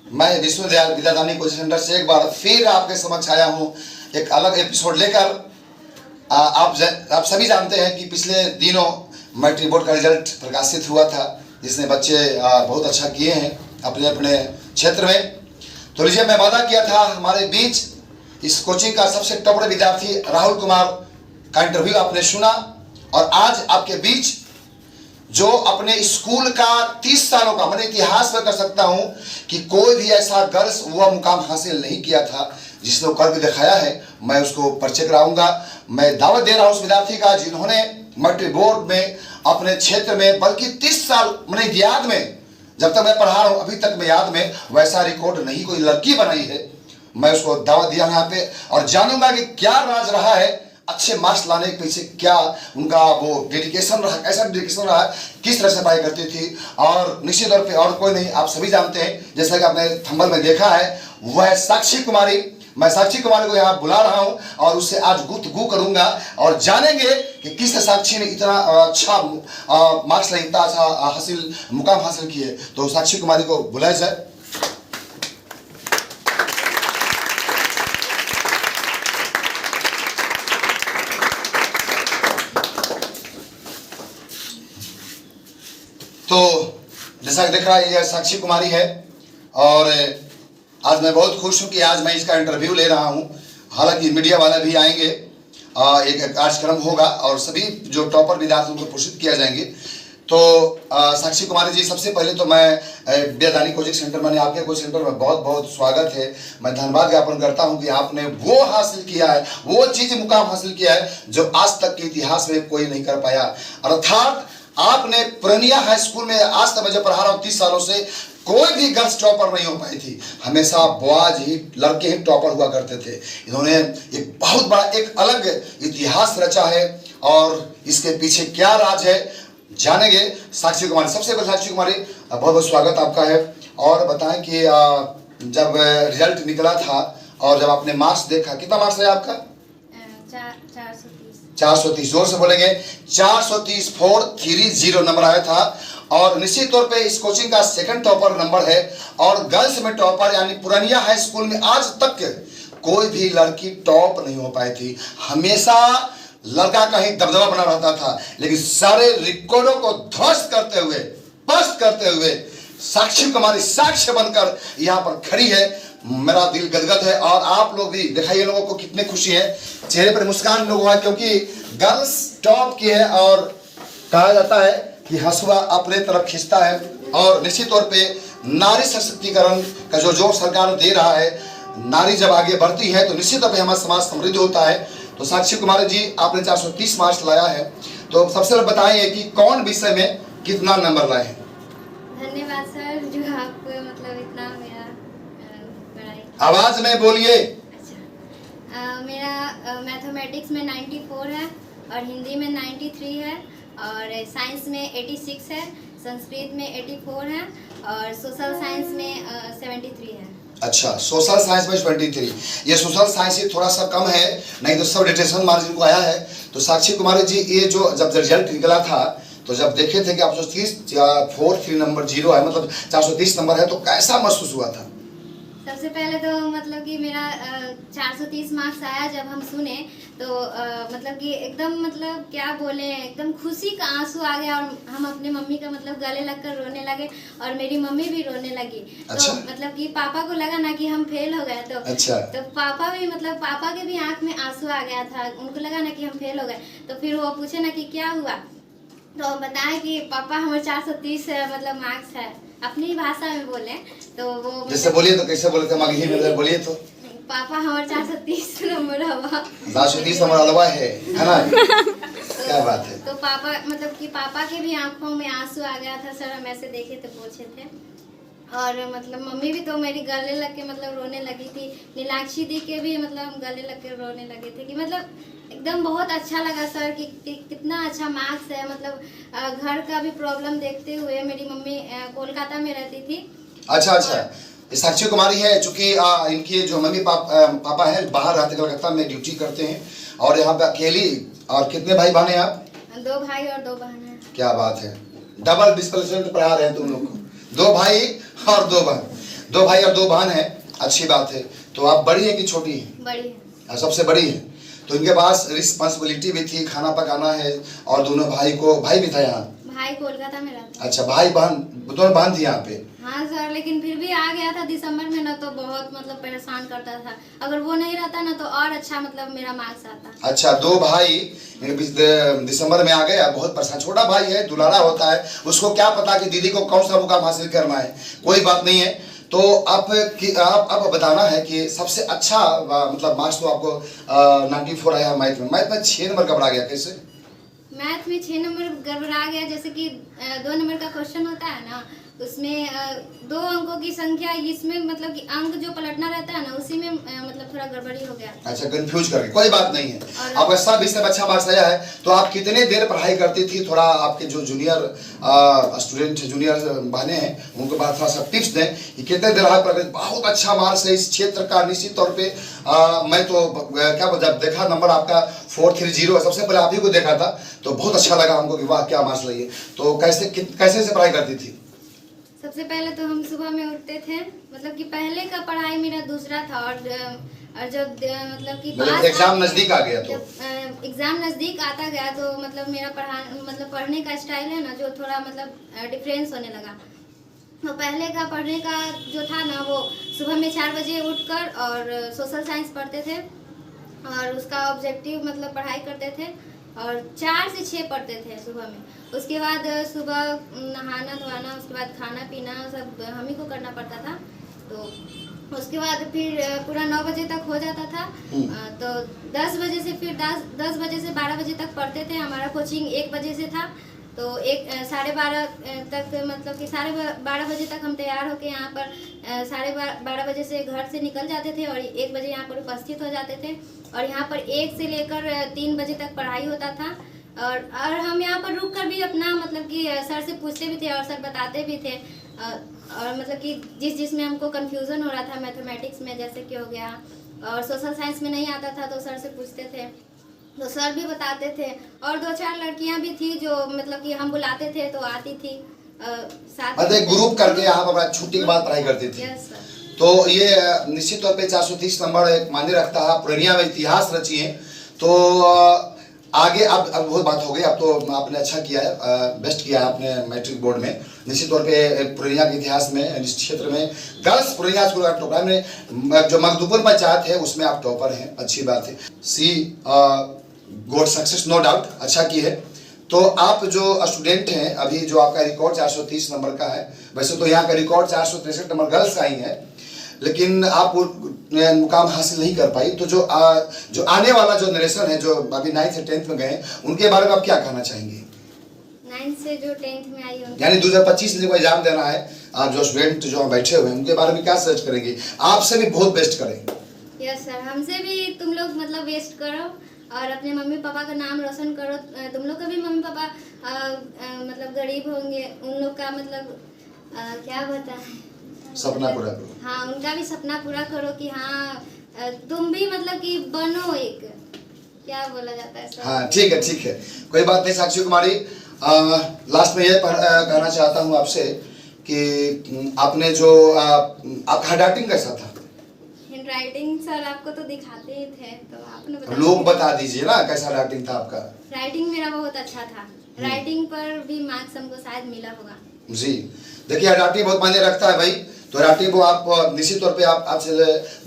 मैं विश्वविद्यालय Vidyadani coaching centre से एक बार फिर आपके समक्ष आया हूँ एक अलग एपिसोड लेकर। आप सभी जानते हैं कि पिछले दिनों मैट्रिक बोर्ड का रिजल्ट प्रकाशित हुआ था, जिसमें बच्चे बहुत अच्छा किए हैं अपने अपने क्षेत्र में। तो लीजिए, मैं वादा किया था हमारे बीच इस कोचिंग का सबसे टॉपर विद्यार्थी राहुल कुमार का इंटरव्यू आपने सुना, और आज आपके बीच जो अपने स्कूल का 30 सालों का मैंने इतिहास में कर सकता हूं कि कोई भी ऐसा गर्ल्स वह मुकाम हासिल नहीं किया था जिसने करके दिखाया है, मैं उसको परिचय कराऊंगा। मैं दावत दे रहा हूं उस विद्यार्थी का जिन्होंने मैट्रिक बोर्ड में अपने क्षेत्र में बल्कि 30 साल मैंने याद में, जब तक मैं पढ़ा रहा हूं अभी तक मैं याद में वैसा रिकॉर्ड नहीं कोई लड़की बनाई है। मैं उसको दावत दिया यहाँ पे और जानूंगा कि क्या राज रहा है अच्छे मार्क्स लाने के पीछे, क्या उनका वो डेडिकेशन रहा, कैसा डेडिकेशन रहा, किस तरह से पढ़ाई करती थी। और निश्चित तौर पे और कोई नहीं, आप सभी जानते हैं, जैसा कि आपने थंबनेल में देखा है, वह है साक्षी कुमारी। मैं साक्षी कुमारी को यहाँ बुला रहा हूँ और उससे आज गुफ्तगू करूंगा और जानेंगे कि किस साक्षी ने इतना अच्छा मार्क्स लाए, इतना अच्छा मुकाम हासिल किए। तो साक्षी कुमारी को बुलाया जाए। तो जैसा कि दिख रहा है यह साक्षी कुमारी है, और आज मैं बहुत खुश हूं कि आज मैं इसका इंटरव्यू ले रहा हूं। हालांकि मीडिया वाले भी आएंगे, एक कार्यक्रम होगा और सभी जो टॉपर विद्यार्थियों को पुरस्कृत किया जाएंगे। तो साक्षी कुमारी जी, सबसे पहले तो मैं विद्यादानी कोचिंग सेंटर, मैंने आपके कोचिंग सेंटर में बहुत बहुत स्वागत है। मैं धन्यवाद ज्ञापन करता हूं कि आपने वो हासिल किया है, वो चीज मुकाम हासिल किया है जो आज तक के इतिहास में कोई नहीं कर पाया। अर्थात आपने पुरानिया हाई स्कूल में आज तक मैं जब पढ़ा रहा हूँ 30 सालों से, कोई भी गर्ल्स टॉपर नहीं हो पाई थी, हमेशा बॉयज ही, लड़के ही टॉपर हुआ करते थे। इन्होंने एक बहुत बड़ा एक अलग इतिहास रचा है और इसके पीछे क्या राज है जानेंगे। साक्षी कुमारी, सबसे पहले साक्षी कुमारी बहुत बहुत स्वागत आपका है। और बताएं कि जब रिजल्ट निकला था और जब आपने मार्क्स देखा, कितना मार्क्स है आपका? 430। जोर से बोलेंगे। 430 430 नंबर आया था और निश्चित तौर पे इस कोचिंग का सेकंड टॉपर नंबर है। और गर्ल्स में टॉपर यानी पुरानिया हाई स्कूल में आज तक कोई भी लड़की टॉप नहीं हो पाई थी। हमेशा लड़का का ही दबदबा बना रहता था, लेकिन सारे रिकॉर्डों को ध्वस्त करते हुए, पस्त करते हुए साक्षी कुमारी साक्ष्य बनकर यहाँ पर खड़ी है। मेरा दिल गदगद है और आप लोग भी दिखाइए लोगों को कितनी खुशी है, चेहरे पर मुस्कान लोगों है, क्योंकि गर्ल्स टॉप की है और कहा जाता है कि हंसुआ अपने तरफ खींचता है। और निश्चित तौर पे नारी सशक्तिकरण का जो जोर सरकार दे रहा है, नारी जब आगे बढ़ती है तो निश्चित तौर पे हमारा समाज समृद्ध होता है। तो साक्षी कुमारी जी, आपने 430 मार्क्स लाया है, तो सबसे पहले बताइए कि कौन विषय में कितना नंबर लाए हैं? धन्यवाद सर, जो आपको मतलब इतना मेरा पढ़ाई। आवाज में बोलिए। अच्छा, मेरा मैथमेटिक्स में 94 है और हिंदी में 93 है और साइंस में 86 है, संस्कृत में 84 है और सोशल साइंस में 73 है। अच्छा, सोशल साइंस में 23। ये सोशल साइंस ही थोड़ा सा कम है, नहीं तो सब डिटेक्शन मार्जिन को आया है। तो साक्षी कुमारी जी, ये जो जब रिजल्ट निकला था तो जब देखे थे कि आप 430 नंबर 0 है, मतलब 430 नंबर है, तो कैसा महसूस हुआ था? सबसे पहले तो मतलब कि मेरा 430 मार्क्स आया जब हम सुने तो मतलब कि एकदम मतलब क्या बोले, एकदम खुशी का आंसू आ गया और हम अपने मम्मी का मतलब गले लगकर रोने लगे और मेरी मम्मी भी रोने लगी। अच्छा। तो मतलब कि पापा को लगा ना कि हम फेल हो गए, तो अच्छा। तो पापा भी मतलब पापा के भी आंख में आंसू आ गया था, उनको लगा ना कि हम फेल हो गए। तो फिर वो पूछे ना कि क्या हुआ, तो बताए कि पापा हमारे 430 मतलब मार्क्स है, अपनी भाषा में बोले। तो वो जैसे बोलिए, तो कैसे बोले थे? मगही में बोलिए तो। पापा हमारे 430 नंबर हवा, 430 नंबर अलवा है ना? क्या बात है। तो पापा मतलब कि पापा के भी आंखों में आंसू आ गया था सर, हम ऐसे देखे थे, पूछे थे। और मतलब मम्मी भी तो मेरी गले लग के मतलब रोने लगी थी, नीलाक्षी दी के भी मतलब गले लग के रोने लगे थे कि मतलब एकदम बहुत अच्छा लगा सर कि कितना अच्छा मार्क्स है। मतलब घर का भी प्रॉब्लम देखते हुए, मेरी मम्मी कोलकाता में रहती थी। अच्छा, साक्षी कुमारी है, चूंकि इनकी जो मम्मी पापा है बाहर रहते, कलकत्ता में ड्यूटी करते हैं और यहाँ पे अकेली। और कितने भाई बहन हैं आप? 2 भाई और 2 बहन हैं। क्या बात है, डबल डिस्प्लेसमेंट पढ़ा रहे हैं तुम लोग को, 2 भाई और 2 बहन। दो भाई और दो बहन है, अच्छी बात है। तो आप बड़ी है कि छोटी है? बड़ी है। सबसे बड़ी है, तो इनके पास रिस्पॉन्सिबिलिटी भी थी, खाना पकाना है, और दोनों भाई भी था यहाँ? भाई कोलकाता में रहता है। अच्छा, भाई बहन दोनों बहन थी यहाँ पे? हाँ सर, लेकिन फिर भी आ गया था दिसंबर में ना, तो बहुत मतलब परेशान करता था। अगर वो नहीं रहता ना तो और अच्छा मतलब मेरा मार्क्स आता। अच्छा, दो भाई दिसंबर में आ गया, बहुत परेशान। छोटा भाई है, दुलारा होता है, उसको क्या पता कि दीदी को कौन सा मुकाम हासिल करना है। कोई बात नहीं है। तो आप बताना है कि सबसे अच्छा मतलब मार्क्स तो आपको 94 आया मैथ में। मैथ में 6 नंबर घबरा गया, कैसे? मैथ में 6 नंबर गड़बड़ा गया, जैसे कि 2 नंबर का क्वेश्चन होता है ना, उसमें 2 अंकों की संख्या, इसमें मतलब कि अंक जो पलटना रहता है ना, उसी में मतलब थोड़ा गड़बड़ी हो गया। अच्छा, कंफ्यूज करके, कोई बात नहीं है। आपका सब विषय में अच्छा मार्क्स आया है। तो आप कितने देर पढ़ाई करती थी? थोड़ा आपके जो जूनियर स्टूडेंट जूनियर बहने हैं उनको बात थोड़ा सा टिप्स दें कि कितने देर आप पढ़ते। बहुत अच्छा मार्क्स है इस क्षेत्र का, निश्चित तौर पे मैं तो क्या जब देखा नंबर आपका 430 है, सबसे पहले आप ही को देखा था, तो बहुत अच्छा लगा हमको कि वाह क्या मार्क्स लाइए। तो कैसे से पढ़ाई करती थी? सबसे पहले तो हम सुबह में उठते थे, मतलब कि पहले का पढ़ाई मेरा दूसरा था, और जब मतलब कि एग्जाम नजदीक आ गया, तो जब एग्जाम नजदीक आता गया तो मतलब मेरा पढ़ने का स्टाइल है ना, जो थोड़ा मतलब डिफरेंस होने लगा। तो पहले का पढ़ने का जो था ना, वो सुबह में 4 बजे उठकर और सोशल साइंस पढ़ते थे, और उसका ऑब्जेक्टिव मतलब पढ़ाई करते थे, और 4 से 6 पढ़ते थे सुबह में। उसके बाद सुबह नहाना धोना, उसके बाद खाना पीना सब हम ही को करना पड़ता था। तो उसके बाद फिर पूरा 9 बजे तक हो जाता था। तो 10 बजे से फिर 10 बजे से 12 बजे तक पढ़ते थे। हमारा कोचिंग 1 बजे से था, तो 12:30 तक मतलब कि 12:30 बजे तक हम तैयार होके यहाँ पर 12:30 बजे से घर से निकल जाते थे, और 1 बजे यहाँ पर उपस्थित हो जाते थे। और यहाँ पर 1 से लेकर 3 बजे तक पढ़ाई होता था। और हम यहाँ पर रुक कर भी अपना मतलब कि सर से पूछते भी थे, और सर बताते भी थे। और मतलब कि जिसमें हमको कन्फ्यूज़न हो रहा था मैथमेटिक्स में, जैसे कि हो गया, और सोशल साइंस में नहीं आता था तो सर से पूछते थे, तो सर भी बताते थे। और 2-4 लड़कियां भी थी जो मतलब कि हम बुलाते थे तो आती थी साथ में, ग्रुप करके आप अपना छुट्टी के बाद पढ़ाई करती थी। Yes sir. तो ये निश्चित तौर पे 430 नंबर एक मायने रखता है। पूर्णिया में इतिहास रची है, तो आगे अब बहुत बात हो गई। अब तो आपने अच्छा किया है, बेस्ट किया है आपने मैट्रिक बोर्ड में। निश्चित तौर पे पूर्णिया के इतिहास में, इस क्षेत्र में गर्ल्स पूर्णिया स्कूल का टॉपर में, जो मखदूमपुर पंचायत है उसमें आप टॉपर हैं, अच्छी बात है। सी गॉट सक्सेस, नो डाउट, अच्छा की है। तो आप जो स्टूडेंट हैं, अभी जो आपका रिकॉर्ड 430 नंबर का है, वैसे तो यहाँ का रिकॉर्ड 463 नंबर गर्ल्स का ही है, लेकिन आप मुकाम हासिल नहीं कर पाई। तो जो आने वाला जो जनरेशन है, जो अभी 9th से 10th में गए, उनके बारे में आप क्या कहना चाहेंगे? 9th से जो 10th में आई, यानी 2025 में एग्जाम देना है, आप जो स्टूडेंट जो बैठे हुए हैं उनके बारे में क्या सर्च करेंगे? आपसे भी बहुत बेस्ट करें। यस सर, हमसे भी तुम लोग मतलब बेस्ट करो, और अपने मम्मी पापा का नाम रोशन करो। तुम लोग का भी मम्मी पापा मतलब गरीब होंगे, उन लोग का मतलब क्या बताएं, सपना पूरा करो। हाँ, उनका भी सपना पूरा करो कि हाँ तुम भी मतलब कि बनो एक, क्या बोला जाता है सर? हाँ ठीक है, कोई बात नहीं। साक्षी कुमारी, लास्ट में ये कहना चाहता हूँ आपसे कि आपने जो आपका हैंडराइटिंग कैसा था? हैंडराइटिंग सर आपको तो दिखाते ही थे, तो आपने बता लोग बता दीजिए ना कैसा राइटिंग था आपका? राइटिंग मेरा बहुत अच्छा था, राइटिंग पर भी मार्क्स हमको शायद मिला होगा। जी, देखिए हैंडराइटिंग बहुत मायने रखता है भाई। तो राइटिंग को आप निश्चित तौर पे आप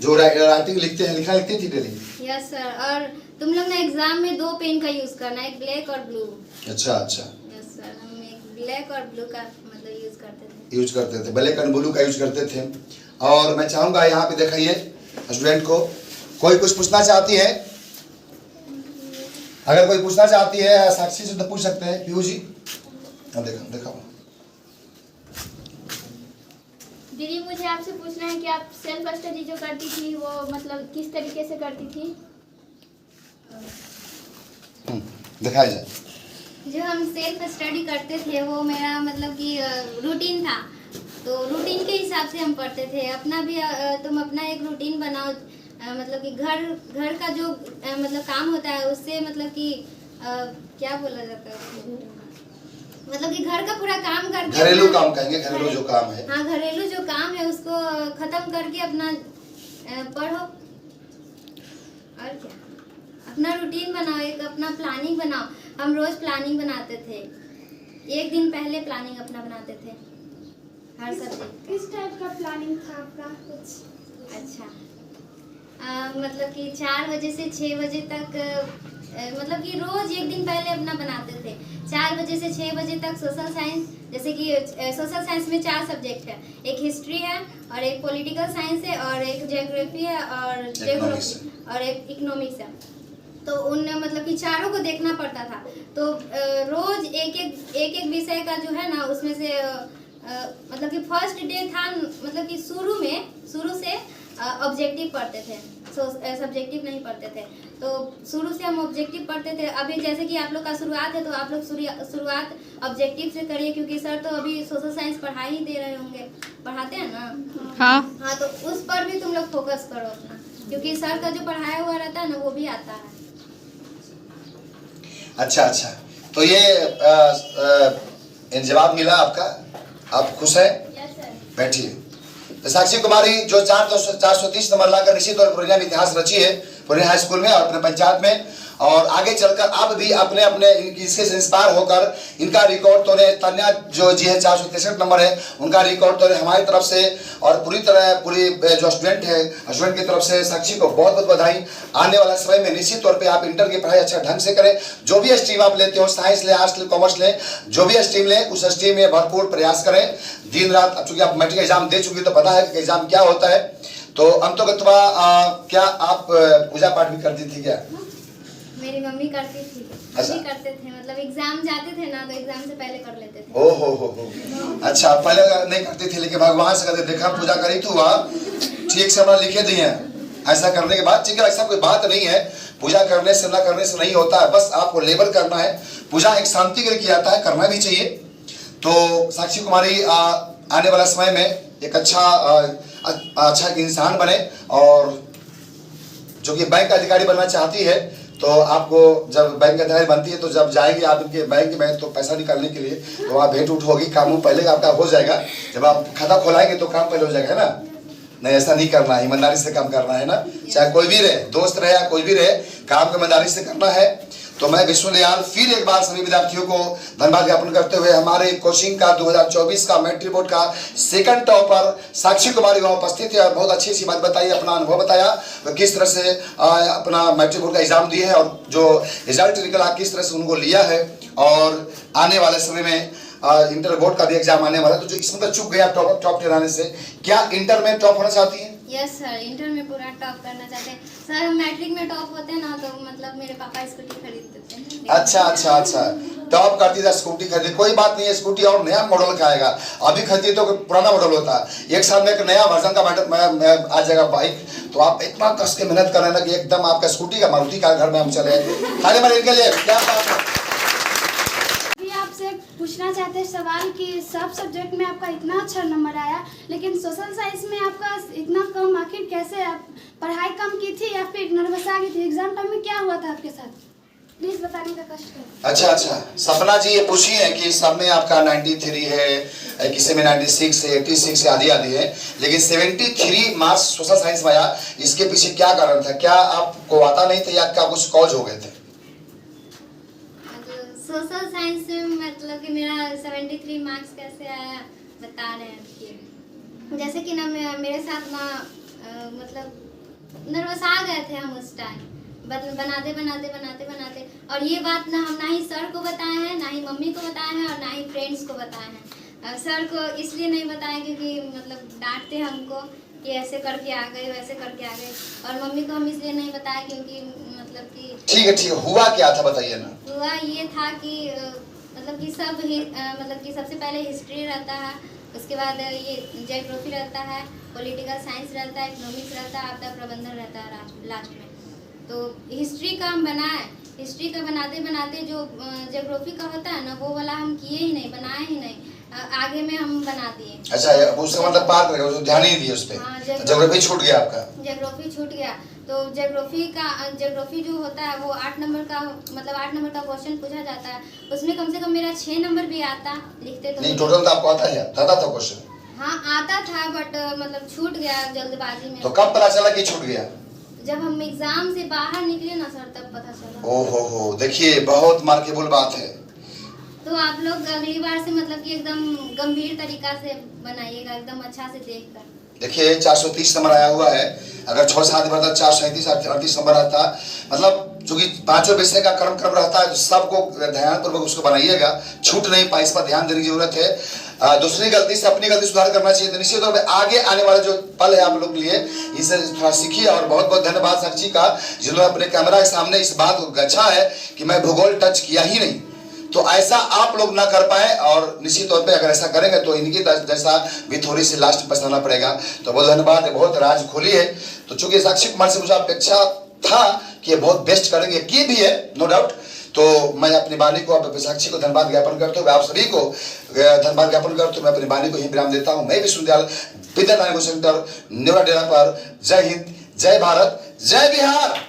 जो राइटिंग लिखते हैं, लिखती थी डेली? यस सर, और तुम लोग ना एग्जाम में 2 पेन का यूज करना, एक ब्लैक और ब्लू। अच्छा। यस सर, हम एक ब्लैक और ब्लू का मतलब यूज करते थे, ब्लैक एंड ब्लू का यूज करते थे। और मैं चाहूँगा यहाँ पे दिखाइए स्टूडेंट को, कोई कुछ पूछना चाहती है? अगर कोई पूछना चाहती है साक्षी से तो पूछ सकते हैं। पीयू जी, देखा दीदी, मुझे आपसे पूछना है कि आप सेल्फ स्टडी जो करती थी वो मतलब किस तरीके से करती थी? दिखाया जाए। जो हम सेल्फ स्टडी करते थे वो मेरा मतलब कि रूटीन था, तो रूटीन के हिसाब से हम पढ़ते थे। अपना भी तुम अपना एक रूटीन बनाओ, मतलब कि घर का जो मतलब काम होता है उससे मतलब कि क्या बोला जाता है, मतलब कि घर का पूरा काम करके घरेलू काम कहेंगे, घरेलू जो काम है। हाँ, घरेलू जो काम है उसको खत्म करके अपना पढ़ो और क्या, अपना रूटीन बनाओ, एक अपना प्लानिंग बनाओ। हम रोज प्लानिंग बनाते थे, एक दिन पहले प्लानिंग अपना बनाते थे हर सब्जेक्ट। किस टाइप का प्लानिंग था आपका कुछ? अच्छा, मतलब कि 4 बजे से 6 बजे तक, मतलब कि रोज एक दिन पहले अपना बनाते थे। 4 बजे से 6 बजे तक सोशल साइंस, जैसे कि सोशल साइंस में 4 सब्जेक्ट है, एक हिस्ट्री है और एक पॉलिटिकल साइंस है और एक ज्योग्राफी है और एक इकोनॉमिक्स है। तो उन मतलब कि चारों को देखना पड़ता था। तो रोज एक विषय का जो है ना, उसमें से मतलब कि फर्स्ट डे था, मतलब कि शुरू से ऑब्जेक्टिव पढ़ते थे, सब्जेक्टिव नहीं पढ़ते थे। तो शुरू से हम ऑब्जेक्टिव पढ़ते थे। अभी जैसे कि आप लोग का शुरुआत है तो आप लोग शुरुआत ऑब्जेक्टिव से करिए, क्योंकि सर तो अभी सोशल साइंस पढ़ा ही दे रहे होंगे, पढ़ाते हैं ना। हाँ, तो उस पर भी तुम लोग फोकस करो अपना, क्योंकि सर का जो पढ़ाया हुआ रहता है ना वो भी आता है। अच्छा, तो ये जवाब मिला आपका, आप खुश हैं? Yes sir. बैठिए। तो साक्षी कुमारी जो 430 नंबर लाकर निश्चित तौर पर पूर्णिया में इतिहास रची है, पूर्णिया हाई स्कूल में और अपने पंचायत में, और आगे चलकर आप भी अपने इसके से इंस्पायर होकर इनका रिकॉर्ड तोड़े। तन्या जो जी है 463 नंबर है, उनका रिकॉर्ड तोड़े हमारी तरफ से, और पूरी जो स्टूडेंट है, स्टूडेंट की तरफ से साक्षी को बहुत बहुत बधाई। आने वाला समय में निश्चित तौर पे आप इंटर की पढ़ाई अच्छा ढंग से करें। जो भी स्ट्रीम आप लेते हो, साइंस ले, आर्ट्स ले, कॉमर्स ले, जो भी स्ट्रीम ले, उस स्ट्रीम में भरपूर प्रयास करें दिन रात। अब चूंकि आप मैट्रिक एग्जाम दे चुकी तो पता है कि एग्जाम क्या होता है। तो अंतोगत्वा क्या आप पूजा पाठ भी करती थी क्या? मेरी मम्मी करती थी, अच्छा। भी करते थे, मतलब एग्जाम जाते थे ना तो एग्जाम से पहले कर लेते थे। ओ हो। अच्छा, पहले नहीं करती थी लेकिन भगवान से कहते, देखा पूजा करी तू, ठीक से हमारा लिखे दिए हैं। ऐसा करने के बाद ठीक है, ऐसा कोई बात नहीं है, पूजा करने से ना करने से नहीं होता है, बस आपको लेबल करना है। पूजा एक शांति के लिए किया जाता है, करना भी चाहिए। तो साक्षी कुमारी आने वाला समय में एक अच्छा इंसान बने, और जो कि बैंक अधिकारी बनना चाहती है, तो आपको जब बैंक अधिकारी बनती है तो जब जाएंगे आप इनके बैंक में तो पैसा निकालने के लिए, तो वहाँ भेंट उठ होगी, काम पहले आपका हो जाएगा। जब आप खाता खोलाएंगे तो काम पहले हो जाएगा, है ना? नहीं, ऐसा नहीं करना है, ईमानदारी से काम करना है ना, चाहे कोई भी रहे, दोस्त रहे या कोई भी रहे, काम ईमानदारी से करना है। तो मैं विश्वदयाल फिर एक बार सभी विद्यार्थियों को धन्यवाद ज्ञापन करते हुए हमारे कोचिंग का 2024 का मैट्रिक बोर्ड का सेकंड टॉपर साक्षी कुमारी वहाँ उपस्थित है और बहुत अच्छी सी बात बताई, अपना अनुभव बताया, तो किस तरह से अपना मैट्रिक बोर्ड का एग्जाम दिए है और जो रिजल्ट निकला किस तरह से उनको लिया है, और आने वाले समय में इंटर बोर्ड का भी एग्जाम आने वाला है। तो जो इसमें तो चुप गया टॉप 10 आने से, क्या इंटर में टॉप होना चाहती है? यस सर, इंटर में पूरा टॉप करना चाहते हैं सर। हम मैट्रिक में टॉप होते हैं ना तो मतलब मेरे पापा स्कूटी खरीद देते हैं। अच्छा, टॉप करती था, स्कूटी खरीदी, कोई बात नहीं है, स्कूटी और नया मॉडल का आएगा। अभी खरीदी तो पुराना मॉडल होता है, एक साल में एक नया वर्जन का आ जाएगा बाइक। तो आप इतना कस के मेहनत कर रहे हैं ना कि एकदम आपका स्कूटी का मारुति का घर में हम चले खाने में इनके लिए क्या बात है। पूछना चाहते हैं सवाल कि सब सब्जेक्ट में आपका इतना अच्छा नंबर आया, लेकिन सोशल साइंस में आपका इतना कम, आखिर कैसे? आप पढ़ाई कम की थी या फिर नर्वस आ गई थी? एग्जाम टाइम में क्या हुआ था आपके साथ, प्लीज बताने का कष्ट करें। अच्छा, सपना जी ये पूछी है कि सब में आपका 93 है, किसी में 96 है, 86 आदि है, लेकिन 73 मार्क्स सोशल साइंस में आया, इसके पीछे क्या कारण था? क्या आपको आता नहीं था या क्या कुछ कॉज हो गए थे? सोशल साइंस में मतलब कि मेरा 73 मार्क्स कैसे आया बता रहे हैं। जैसे कि ना मेरे साथ ना मतलब नर्वस आ गए थे हम उस टाइम, बनाते, और ये बात ना हम ना ही सर को बताए हैं, ना ही मम्मी को बताए हैं, और ना ही फ्रेंड्स को बताए हैं। सर को इसलिए नहीं बताया क्योंकि मतलब डांटते हमको कि ऐसे करके आ गए, वैसे करके आ गए, और मम्मी को हम इसलिए नहीं बताया क्योंकि मतलब कि ठीक है, हुआ क्या था बताइए ना। हुआ ये था कि मतलब कि मतलब कि सबसे पहले हिस्ट्री रहता है, उसके बाद ये ज्योग्राफी रहता है, पॉलिटिकल साइंस रहता है, इकोनॉमिक्स रहता है, आपदा प्रबंधन रहता है लास्ट में। तो हिस्ट्री का हम बनाए, हिस्ट्री का बनाते जो ज्योग्राफी का होता है ना वो वाला हम किए ही नहीं, बनाए ही नहीं, आगे में हम बना दिए। अच्छा, उसका मतलब पार कर ध्यान ही नहीं दिए उस पर, ज्योग्राफी छूट गया आपका। ज्योग्राफी छूट गया, तो ज्योग्राफी जो होता है वो 8 नंबर का, मतलब 8 नंबर का क्वेश्चन पूछा जाता है, उसमें कम से कम मेरा 6 नंबर भी आता लिखते तो नहीं टोटल तो आपको आता है, था क्वेश्चन? हाँ आता था, बट मतलब छूट गया जल्दबाजी में। तो कब पता चला कि छूट गया? जब हम एग्जाम से बाहर निकले ना सर, तब पता चला। ओहो, देखिए बहुत मार्केबल बात है। तो आप लोग अगली बार से मतलब कि एकदम गंभीर तरीका से बनाइएगा, एकदम अच्छा से देखकर। देखिए 430 नंबर आया हुआ है, अगर 6-7 भरता 437 38 नंबर आता, मतलब चूंकि 5 विषय का क्रम रहता है, तो सबको ध्यानपूर्वक उसको बनाइएगा, छूट नहीं पाए, इस पर ध्यान देने की जरूरत है। दूसरी गलती से अपनी गलती सुधार करना चाहिए। तो निश्चित तौर पर आगे आने वाला जो पल है आप लोग के लिए, इसे थोड़ा सीखिए। और बहुत बहुत धन्यवाद साक्षी का, जिन्होंने अपने कैमरा के सामने इस बात को गछा है कि मैं भूगोल टच किया ही नहीं। तो ऐसा आप लोग ना कर पाए, और निश्चित तौर पे अगर ऐसा करेंगे तो इनकी जैसा भी थोड़ी सी लास्ट पछताना पड़ेगा। तो बहुत धन्यवाद, बहुत राज खोली है। तो चूंकि साक्षी कुमार से मुझे अपेक्षा था कि ये बहुत बेस्ट करेंगे, की भी है नो डाउट, तो मैं अपनी वाणी को, अब साक्षी को धन्यवाद ज्ञापन करते हुए, आप सभी को धन्यवाद ज्ञापन करते हुए मैं अपनी वाणी को ही विराम देता हूँ। मैं विश्वविद्यालय विद्यादान सेंटर नेवरा डेरा पर। जय हिंद, जय भारत, जय बिहार।